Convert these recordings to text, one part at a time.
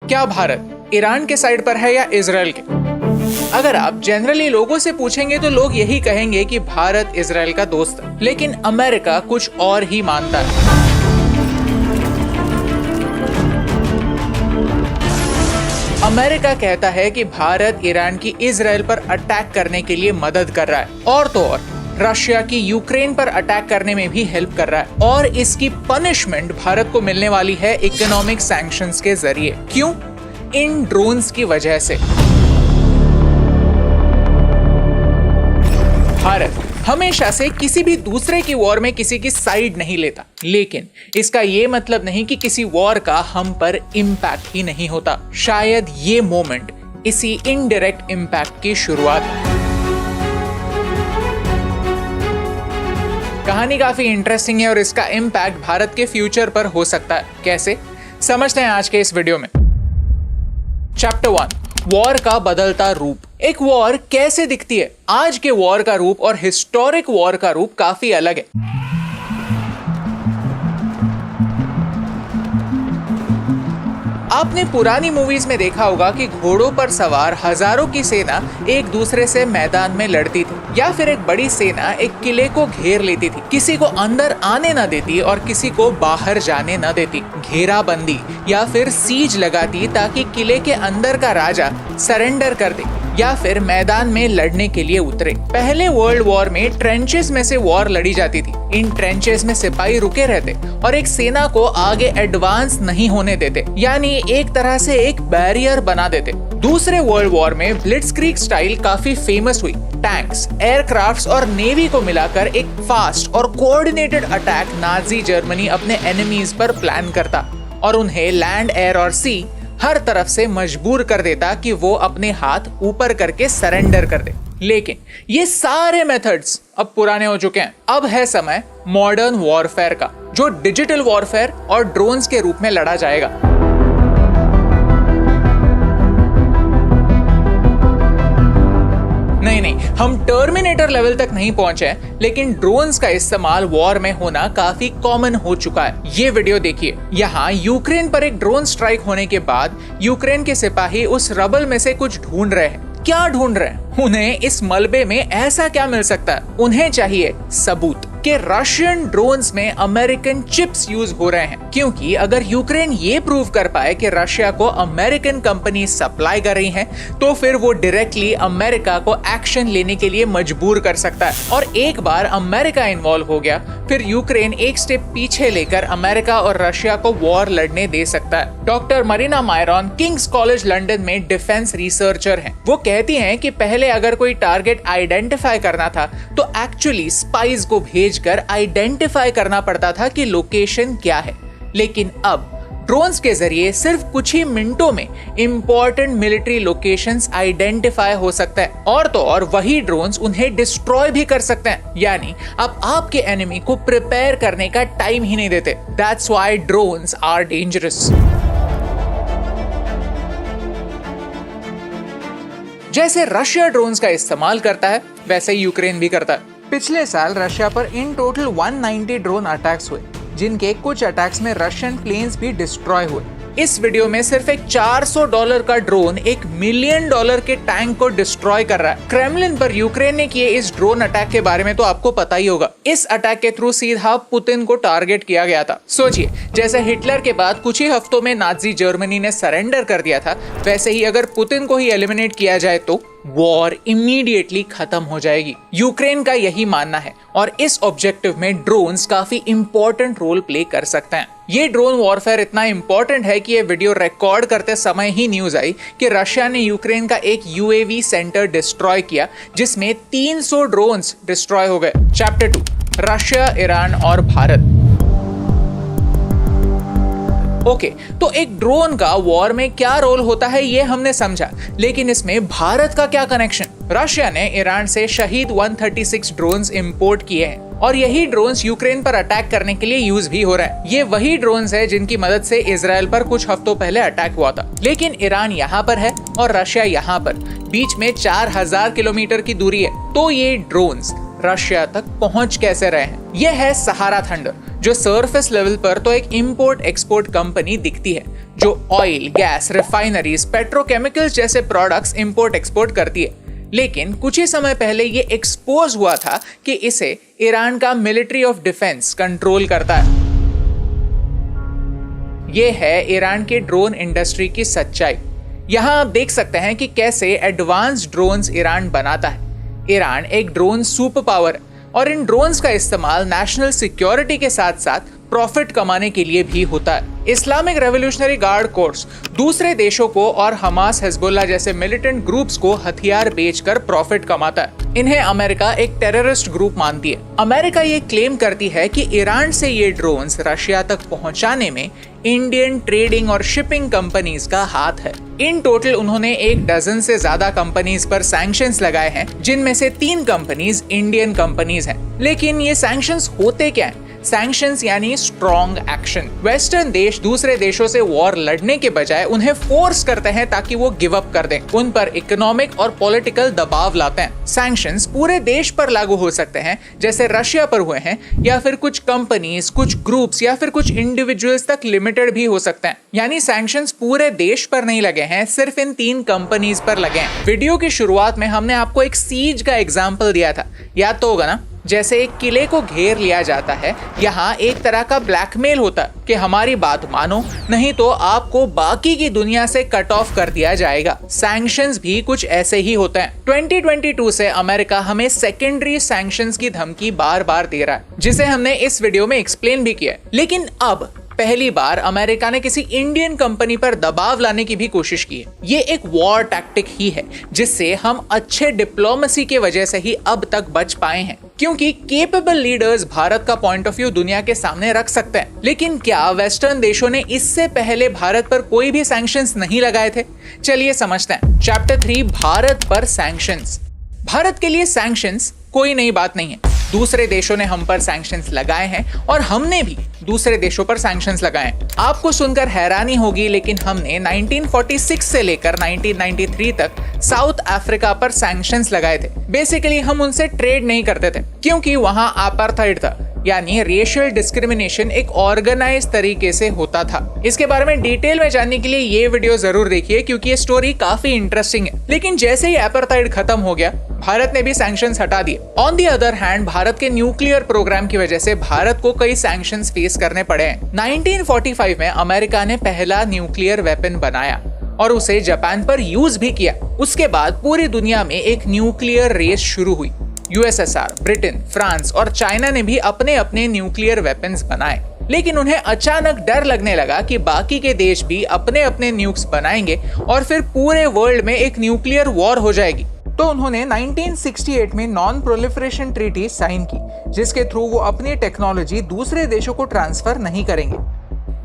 क्या भारत ईरान के साइड पर है या इजराइल के? अगर आप जनरली लोगों से पूछेंगे तो लोग यही कहेंगे कि भारत इजराइल का दोस्त है, लेकिन अमेरिका कुछ और ही मानता है। अमेरिका कहता है कि भारत ईरान की इजराइल पर अटैक करने के लिए मदद कर रहा है और तो और रशिया की यूक्रेन पर अटैक करने में भी हेल्प कर रहा है, और इसकी पनिशमेंट भारत को मिलने वाली है इकोनॉमिक सैंक्शंस के जरिए। क्यों? इन ड्रोन्स की वजह से। भारत हमेशा से किसी भी दूसरे की वॉर में किसी की साइड नहीं लेता, लेकिन इसका ये मतलब नहीं कि किसी वॉर का हम पर इम्पैक्ट ही नहीं होता। शायद ये मोमेंट इसी इनडायरेक्ट इम्पैक्ट की शुरुआत है। कहानी काफी इंटरेस्टिंग है और इसका इम्पैक्ट भारत के फ्यूचर पर हो सकता है। कैसे? समझते हैं आज के इस वीडियो में। चैप्टर 1, वॉर का बदलता रूप। एक वॉर कैसे दिखती है? आज के वॉर का रूप और हिस्टोरिक वॉर का रूप काफी अलग है। आपने पुरानी मूवीज में देखा होगा कि घोड़ों पर सवार हजारों की सेना एक दूसरे से मैदान में लड़ती थी, या फिर एक बड़ी सेना एक किले को घेर लेती थी, किसी को अंदर आने न देती और किसी को बाहर जाने न देती, घेराबंदी या फिर सीज लगाती ताकि किले के अंदर का राजा सरेंडर कर दे या फिर मैदान में लड़ने के लिए उतरे। पहले वर्ल्ड वॉर में ट्रेंचेस में से वॉर लड़ी जाती थी। इन ट्रेंचेस में सिपाही रुके रहते और एक सेना को आगे एडवांस नहीं होने देते, यानी एक तरह से एक बैरियर बना देते। दूसरे वर्ल्ड वॉर में ब्लिट्जक्रीग स्टाइल काफी फेमस हुई। टैंक्स, एयरक्राफ्ट्स और नेवी को मिलाकर एक फास्ट और कोऑर्डिनेटेड अटैक नाजी जर्मनी अपने एनिमीज पर प्लान करता और उन्हें लैंड, एयर और सी हर तरफ से मजबूर कर देता कि वो अपने हाथ ऊपर करके सरेंडर कर दे। लेकिन ये सारे मेथड्स अब पुराने हो चुके हैं। अब है समय मॉडर्न वॉरफेयर का, जो डिजिटल वॉरफेयर और ड्रोन्स के रूप में लड़ा जाएगा। नहीं, हम टर्मिनेटर लेवल तक नहीं पहुंचे हैं, लेकिन ड्रोन्स का इस्तेमाल वॉर में होना काफी कॉमन हो चुका है। ये वीडियो देखिए। यहाँ यूक्रेन पर एक ड्रोन स्ट्राइक होने के बाद यूक्रेन के सिपाही उस रबल में से कुछ ढूंढ रहे हैं। क्या ढूंढ रहे हैं? उन्हें इस मलबे में ऐसा क्या मिल सकता है? उन्हें चाहिए सबूत कि रशियन ड्रोन्स में अमेरिकन चिप्स यूज हो रहे हैं, क्योंकि अगर यूक्रेन ये प्रूव कर पाए कि रशिया को अमेरिकन कंपनी सप्लाई कर रही हैं, तो फिर वो डायरेक्टली अमेरिका को एक्शन लेने के लिए मजबूर कर सकता है। और एक बार अमेरिका इन्वॉल्व हो गया, फिर यूक्रेन एक स्टेप पीछे लेकर अमेरिका और रशिया को वॉर लड़ने दे सकता है। Doctor Marina Myron Kings college London में डिफेंस रिसर्चर हैं। वो कहती हैं कि पहले अगर कोई टारगेट आइडेंटिफाई करना था तो एक्चुअली स्पाइस को भेजकर आइडेंटिफाई करना पड़ता था कि लोकेशन क्या है, लेकिन अब ड्रोन्स के जरिए सिर्फ कुछ ही मिनटों में इंपॉर्टेंट मिलिट्री लोकेशंस आइडेंटिफाई हो सकता है, और तो और वही ड्रोन्स उन्हें डिस्ट्रॉय भी कर सकते हैं। यानी अब आपके एनिमी को प्रिपेयर करने का टाइम ही नहीं देते। That's why drones are dangerous. जैसे रशिया ड्रोन्स का इस्तेमाल करता है, वैसे यूक्रेन भी करता है। पिछले साल रशिया पर इन टोटल 190 ड्रोन अटैक्स हुए, जिनके कुछ अटैक्स में रशियन प्लेन्स भी डिस्ट्रॉय हुए। इस वीडियो में सिर्फ एक $400 का ड्रोन $1 मिलियन के टैंक को डिस्ट्रॉय कर रहा है। क्रेमलिन पर यूक्रेन ने किए इस ड्रोन अटैक के बारे में तो आपको पता ही होगा। इस अटैक के थ्रू सीधा पुतिन को टारगेट किया गया था। सोचिए, जैसे हिटलर के बाद कुछ ही हफ्तों में नाजी जर्मनी ने सरेंडर कर दिया था, वैसे ही अगर पुतिन को ही एलिमिनेट किया जाए तो वॉर इमीडिएटली खत्म हो जाएगी। यूक्रेन का यही मानना है और इस ऑब्जेक्टिव में ड्रोन्स काफी इंपॉर्टेंट रोल प्ले कर सकते हैं। ये ड्रोन वॉरफेयर इतना इंपॉर्टेंट है कि ये वीडियो रिकॉर्ड करते समय ही न्यूज आई कि रशिया ने यूक्रेन का एक यूएवी सेंटर डिस्ट्रॉय किया, जिसमें 300 ड्रोन्स डिस्ट्रॉय हो गए। चैप्टर 2, रशिया, ईरान और भारत। ओके, तो एक ड्रोन का वॉर में क्या रोल होता है ये हमने समझा, लेकिन इसमें भारत का क्या कनेक्शन? रशिया ने ईरान से शहीद 136 ड्रोन्स इंपोर्ट किए हैं और यही ड्रोन्स यूक्रेन पर अटैक करने के लिए यूज भी हो रहा है। ये वही ड्रोन्स है जिनकी मदद से इजराइल पर कुछ हफ्तों पहले अटैक हुआ था। लेकिन ईरान यहाँ पर है और रशिया यहाँ पर, बीच में 4000 किलोमीटर की दूरी है। तो ये ड्रोन्स रशिया तक पहुंच कैसे रहे हैं? यह है सहारा थंडर, जो सरफेस लेवल पर तो एक इंपोर्ट एक्सपोर्ट कंपनी दिखती है जो ऑयल, गैस, रिफाइनरीज, पेट्रोकेमिकल्स जैसे प्रोडक्ट्स इंपोर्ट एक्सपोर्ट करती है। लेकिन कुछ ही समय पहले ये एक्सपोज हुआ था कि इसे ईरान का मिलिट्री ऑफ डिफेंस कंट्रोल करता है। ये है ईरान के ड्रोन इंडस्ट्री की सच्चाई। यहाँ आप देख सकते हैं कि कैसे एडवांस ड्रोन्स ईरान बनाता है। ईरान एक ड्रोन सुपर पावर है और इन ड्रोन्स का इस्तेमाल नेशनल सिक्योरिटी के साथ साथ प्रॉफिट कमाने के लिए भी होता है। इस्लामिक रेवोल्यूशनरी गार्ड कोर्स दूसरे देशों को और हमास, हिजबुल्लाह जैसे मिलिटेंट ग्रुप्स को हथियार बेचकर प्रॉफिट कमाता है। इन्हें अमेरिका एक टेररिस्ट ग्रुप मानती है। अमेरिका ये क्लेम करती है कि ईरान से ये ड्रोन्स रशिया तक पहुंचाने में इंडियन ट्रेडिंग और शिपिंग कंपनीज का हाथ है। इन टोटल उन्होंने 1 डजन से ज्यादा कंपनीज पर सैंक्शंस लगाए हैं, जिनमें से 3 कंपनीज इंडियन कंपनीज हैं। लेकिन ये सैंक्शंस होते क्या हैं? सैंक्शंस यानी स्ट्रॉन्ग एक्शन। वेस्टर्न देश दूसरे देशों से वॉर लड़ने के बजाय उन्हें फोर्स करते हैं ताकि वो गिव अप कर दें। उन पर इकोनॉमिक और पॉलिटिकल दबाव लाते हैं। सैंक्शंस पूरे देश पर लागू हो सकते हैं, जैसे रशिया पर हुए हैं, या फिर कुछ कंपनीज, कुछ ग्रुप्स या फिर कुछ इंडिविजुअल्स तक लिमिटेड भी हो सकते हैं। यानी सैंक्शंस पूरे देश पर नहीं लगे हैं, सिर्फ इन 3 कंपनीज पर लगे हैं। वीडियो की शुरुआत में हमने आपको एक सीज का एग्जाम्पल दिया था, याद तो होगा ना? जैसे एक किले को घेर लिया जाता है, यहाँ एक तरह का ब्लैकमेल होता है कि हमारी बात मानो, नहीं तो आपको बाकी की दुनिया से कट ऑफ कर दिया जाएगा। सैंक्शंस भी कुछ ऐसे ही होते हैं। 2022 से अमेरिका हमें सेकेंडरी सैंक्शंस की धमकी बार बार दे रहा है, जिसे हमने इस वीडियो में एक्सप्लेन भी किया है। लेकिन अब पहली बार अमेरिका ने किसी इंडियन कंपनी पर दबाव लाने की भी कोशिश की है। ये एक वॉर टैक्टिक ही है, जिससे हम अच्छे डिप्लोमेसी के वजह से ही अब तक बच पाए हैं, क्योंकि केपेबल लीडर्स भारत का पॉइंट ऑफ व्यू दुनिया के सामने रख सकते हैं। लेकिन क्या वेस्टर्न देशों ने इससे पहले भारत पर कोई भी सैंक्शंस नहीं लगाए थे? चलिए समझते हैं। चैप्टर 3, भारत पर सैंक्शंस। भारत के लिए सैंक्शंस कोई नई बात नहीं है। दूसरे देशों ने हम पर सैंक्शंस लगाए हैं और हमने भी दूसरे देशों पर सैंक्शंस लगाए। आपको सुनकर हैरानी होगी, लेकिन हमने 1946 से लेकर 1993 तक साउथ अफ्रीका पर सैंक्शंस लगाए थे। बेसिकली हम उनसे ट्रेड नहीं करते थे, क्योंकि वहां अपार्थाइड था, यानी रेशियल डिस्क्रिमिनेशन एक ऑर्गेनाइज तरीके से होता था। इसके बारे में डिटेल में जानने के लिए ये वीडियो जरूर देखिए, क्योंकि ये स्टोरी काफी इंटरेस्टिंग है। लेकिन जैसे ही अपार्थाइड खत्म हो गया, भारत ने भी सैंक्शंस हटा दिए। On the other hand, Bharat के न्यूक्लियर प्रोग्राम की वजह से भारत को कई सैंक्शंस फेस करने पड़े हैं। 1945 में अमेरिका ने पहला न्यूक्लियर वेपन बनाया और उसे जापान पर यूज भी किया। उसके बाद पूरी दुनिया में एक न्यूक्लियर रेस शुरू हुई। यूएसएसआर, ब्रिटेन, फ्रांस और चाइना ने भी अपने अपने न्यूक्लियर वेपन्स बनाए। लेकिन उन्हें अचानक डर लगने लगा कि बाकी के देश भी अपने अपने न्यूक्स बनाएंगे और फिर पूरे वर्ल्ड में एक न्यूक्लियर वॉर हो जाएगी। तो उन्होंने 1968 में नॉन प्रोलिफरेशन ट्रीटी साइन की, जिसके थ्रू वो अपनी टेक्नोलॉजी दूसरे देशों को ट्रांसफर नहीं करेंगे।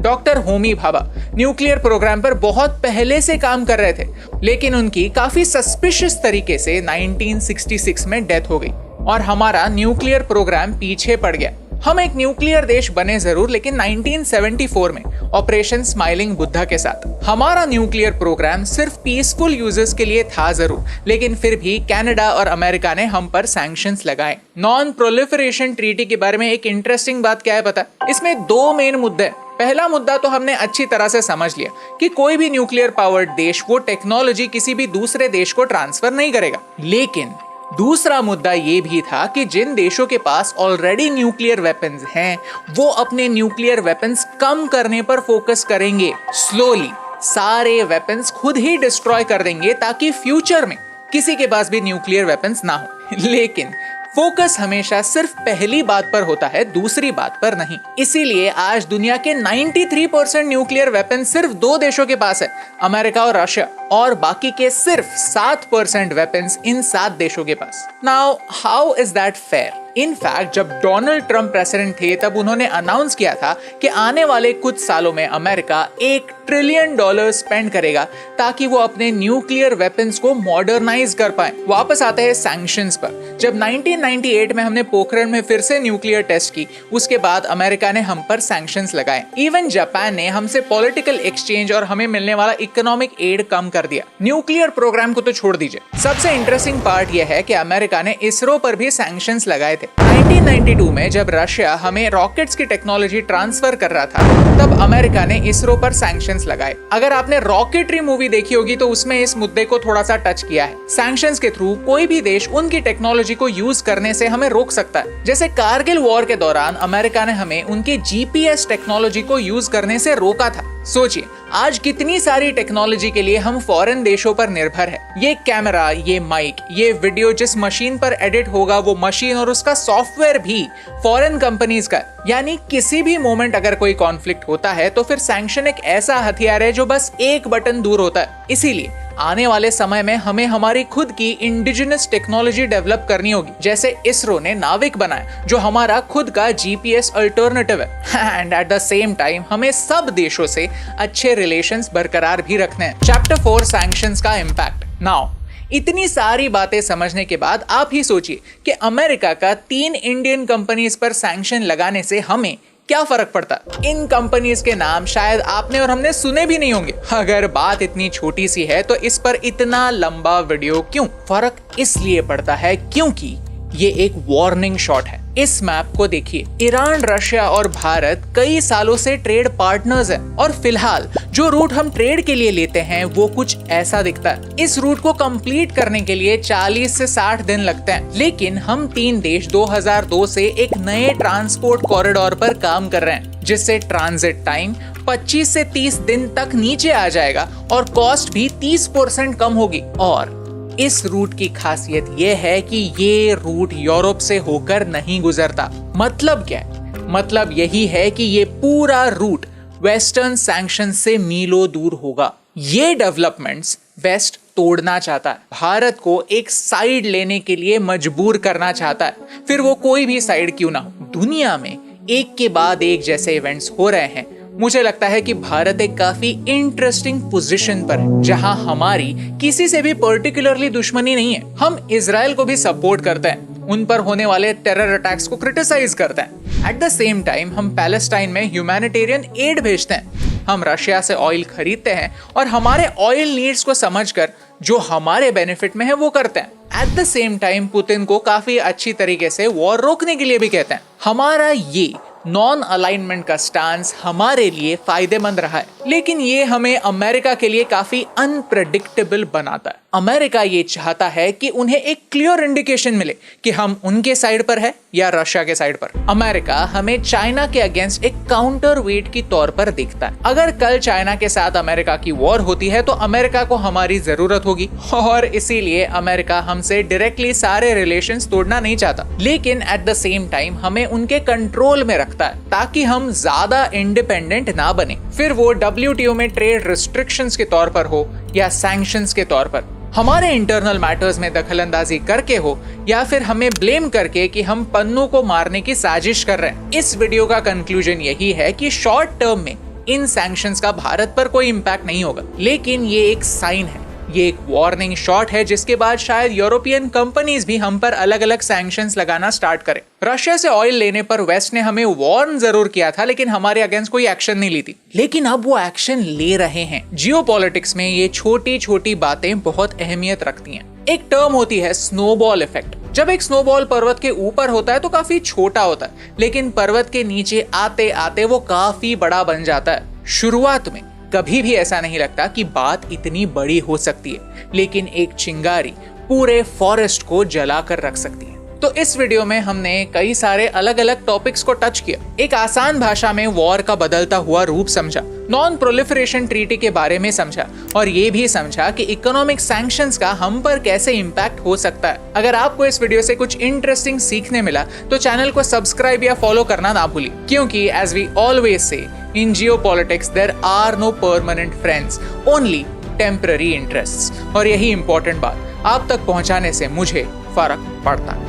Doctor Homi Bhabha nuclear program पर बहुत पहले से काम कर रहे थे, लेकिन उनकी काफी सस्पिशियस तरीके से 1966 में डेथ हो गई और हमारा न्यूक्लियर प्रोग्राम पीछे पड़ गया। हम एक न्यूक्लियर देश बने जरूर, लेकिन 1974 में ऑपरेशन स्माइलिंग बुद्धा के साथ हमारा न्यूक्लियर प्रोग्राम सिर्फ पीसफुल यूजर्स के लिए था जरूर, लेकिन फिर भी कनाडा और अमेरिका ने हम पर सैंक्शंस लगाए। नॉन प्रोलिफरेशन ट्रीटी के बारे में एक इंटरेस्टिंग बात क्या है पता? इसमें 2 मेन मुद्दे हैं। पहला मुद्दा तो हमने अच्छी तरह से समझ लिया कि कोई भी न्यूक्लियर पावर्ड देश वो टेक्नोलॉजी किसी भी दूसरे देश को ट्रांसफर नहीं करेगा। लेकिन दूसरा मुद्दा ये भी था कि जिन देशों के पास ऑलरेडी न्यूक्लियर वेपन्स हैं, वो अपने न्यूक्लियर वेपन्स कम करने पर फोकस करेंगे। स्लोली सारे वेपन्स खुद ही डिस्ट्रॉय कर देंगे ताकि फ्यूचर में किसी के पास भी न्यूक्लियर वेपन्स ना हो। लेकिन फोकस हमेशा सिर्फ पहली बात पर होता है, दूसरी बात पर नहीं। इसीलिए आज दुनिया के 93% न्यूक्लियर वेपन सिर्फ 2 देशों के पास है, अमेरिका और रशिया, और बाकी के सिर्फ 7% वेपन्स इन 7 देशों के पास। Now how is that fair? In fact जब डोनाल्ड ट्रंप प्रेसिडेंट थे, तब उन्होंने अनाउंस किया था कि आने वाले कुछ सालों में अमेरिका $1 ट्रिलियन स्पेंड करेगा ताकि वो अपने न्यूक्लियर वेपन्स को मॉडर्नाइज कर पाए। वापस आते हैं सैंक्शंस पर। जब 1998 में हमने पोखरण में फिर से न्यूक्लियर टेस्ट की, उसके बाद अमेरिका ने हम पर सैंक्शंस लगाए। इवन जापान ने हमसे पॉलिटिकल एक्सचेंज और हमें मिलने वाला इकोनॉमिक एड कम कर दिया। न्यूक्लियर प्रोग्राम को तो छोड़ दीजिए, सबसे इंटरेस्टिंग पार्ट यह है कि अमेरिका ने इसरो पर भी सैंक्शंस लगाए थे। 1992 में जब रशिया हमें रॉकेट्स की टेक्नोलॉजी ट्रांसफर कर रहा था, तब अमेरिका ने इसरो पर सैंक्शंस लगाए। अगर आपने रॉकेटरी मूवी देखी होगी तो उसमें इस मुद्दे को थोड़ा सा टच किया है। सैंक्शंस के थ्रू कोई भी देश उनकी टेक्नोलॉजी को यूज करने से हमें रोक सकता है। जैसे कारगिल वॉर के दौरान अमेरिका ने हमें उनके जीपीएस टेक्नोलॉजी को यूज करने से रोका था। सोचिए, आज कितनी सारी टेक्नोलॉजी के लिए हम फॉरेन देशों पर निर्भर है। ये कैमरा, ये माइक, ये वीडियो जिस मशीन पर एडिट होगा वो मशीन और उसका सॉफ्टवेयर भी फॉरेन कंपनीज का। यानी किसी भी मोमेंट अगर कोई कॉन्फ्लिक्ट होता है तो फिर सैंक्शन एक ऐसा हथियार है जो बस एक बटन दूर होता है। इसीलिए आने वाले समय में हमें हमारी खुद की इंडिजिनस टेक्नोलॉजी डेवलप करनी होगी। जैसे इसरो ने नाविक बनाया जो हमारा खुद का जीपीएस अल्टरनेटिव है। And at the same time हमें सब देशों से अच्छे रिलेशंस बरकरार भी रखने हैं। चैप्टर 4 सैंक्शंस का इम्पैक्ट। नाउ इतनी सारी बातें समझने के बाद आप ही सोचिए कि अमेरिका का 3 इंडियन कंपनीज पर सैंक्शन लगाने से हमें क्या फर्क पड़ता। इन कंपनीज के नाम शायद आपने और हमने सुने भी नहीं होंगे। अगर बात इतनी छोटी सी है तो इस पर इतना लंबा वीडियो क्यों? फर्क इसलिए पड़ता है क्योंकि ये एक वार्निंग शॉट है। इस मैप को देखिए, ईरान, रशिया और भारत कई सालों से ट्रेड पार्टनर्स हैं और फिलहाल जो रूट हम ट्रेड के लिए लेते हैं वो कुछ ऐसा दिखता है। इस रूट को कंप्लीट करने के लिए 40 से 60 दिन लगते हैं, लेकिन हम 3 देश 2002 से एक नए ट्रांसपोर्ट कॉरिडोर पर काम कर रहे हैं, जिससे ट्रांजिट टाइम 25 से 30 दिन तक नीचे आ जाएगा और कॉस्ट भी 30% कम होगी। और इस रूट की खासियत यह है कि ये रूट यूरोप से होकर नहीं गुजरता। मतलब क्या है? मतलब यही है कि ये पूरा रूट वेस्टर्न सैंक्शन से मीलों दूर होगा। ये डेवलपमेंट्स वेस्ट तोड़ना चाहता है, भारत को एक साइड लेने के लिए मजबूर करना चाहता है, फिर वो कोई भी साइड क्यों ना हो। दुनिया में एक के बाद एक जैसे इवेंट्स हो रहे हैं। मुझे लगता है कि भारत एक काफी इंटरेस्टिंग पोजीशन पर है, जहां हमारी किसी से भी पर्टिकुलरली दुश्मनी नहीं है। हम इजराइल को भी सपोर्ट करते हैं, उन पर होने वाले टेरर अटैक्स को क्रिटिसाइज करते हैं। एट द सेम टाइम हम पैलेस्टाइन में ह्यूमैनिटेरियन एड भेजते हैं। हम रशिया से ऑयल खरीदते हैं और हमारे ऑयल नीड्स को समझकर जो हमारे बेनिफिट में है वो करते हैं। At the same time Putin को काफी अच्छी तरीके से वॉर रोकने के लिए भी कहते हैं। हमारा ये नॉन अलाइनमेंट का स्टांस हमारे लिए फायदेमंद रहा है, लेकिन ये हमें अमेरिका के लिए काफी अनप्रेडिक्टेबल बनाता है। अमेरिका ये चाहता है कि उन्हें एक क्लियर इंडिकेशन मिले कि हम उनके साइड पर है या रशिया के साइड पर। अमेरिका हमें चाइना के अगेंस्ट एक काउंटर वेट की तौर पर देखता है। अगर कल चाइना के साथ अमेरिका की वॉर होती है तो अमेरिका को हमारी जरूरत होगी और इसीलिए अमेरिका हमसे डायरेक्टली सारे रिलेशंस तोड़ना नहीं चाहता, लेकिन एट द सेम टाइम हमें उनके कंट्रोल में रखता है ताकि हम ज्यादा इंडिपेंडेंट ना बने। फिर वो WTO में ट्रेड रिस्ट्रिक्शंस के तौर पर हो या सैंक्शंस के तौर पर, हमारे इंटरनल मैटर्स में दखलंदाजी करके हो या फिर हमें ब्लेम करके कि हम पन्नू को मारने की साजिश कर रहे हैं। इस वीडियो का कंक्लूजन यही है कि शॉर्ट टर्म में इन सैंक्शंस का भारत पर कोई इंपैक्ट नहीं होगा, लेकिन ये एक साइन है, ये एक वार्निंग शॉट है जिसके बाद शायद यूरोपियन कंपनीज भी हम पर अलग अलग सैंक्शंस लगाना स्टार्ट करें। रशिया से ऑयल लेने पर वेस्ट ने हमें वार्न जरूर किया था, लेकिन हमारे अगेंस्ट कोई एक्शन नहीं ली थी, लेकिन अब वो एक्शन ले रहे हैं। जियोपॉलिटिक्स में ये छोटी छोटी बातें बहुत अहमियत रखती हैं। एक टर्म होती है स्नोबॉल इफेक्ट। जब एक स्नोबॉल पर्वत के ऊपर होता है तो काफी छोटा होता है, लेकिन पर्वत के नीचे आते आते वो काफी बड़ा बन जाता है। शुरुआत में कभी भी ऐसा नहीं लगता कि बात इतनी बड़ी हो सकती है, लेकिन एक चिंगारी पूरे फॉरेस्ट को जलाकर रख सकती है। तो इस वीडियो में हमने कई सारे अलग अलग टॉपिक्स को टच किया, एक आसान भाषा में वॉर का बदलता हुआ रूप समझा, नॉन प्रोलिफरेशन ट्रीटी के बारे में समझा और ये भी समझा कि इकोनॉमिक सैंक्शंस का हम पर कैसे इम्पैक्ट हो सकता है। अगर आपको इस वीडियो से कुछ इंटरेस्टिंग सीखने मिला तो चैनल को सब्सक्राइब या फॉलो करना ना भूलिए, क्योंकि as we always say in geopolitics there are no permanent friends, only temporary interests. और यही इंपॉर्टेंट बात आप तक पहुंचाने से मुझे फर्क पड़ता है।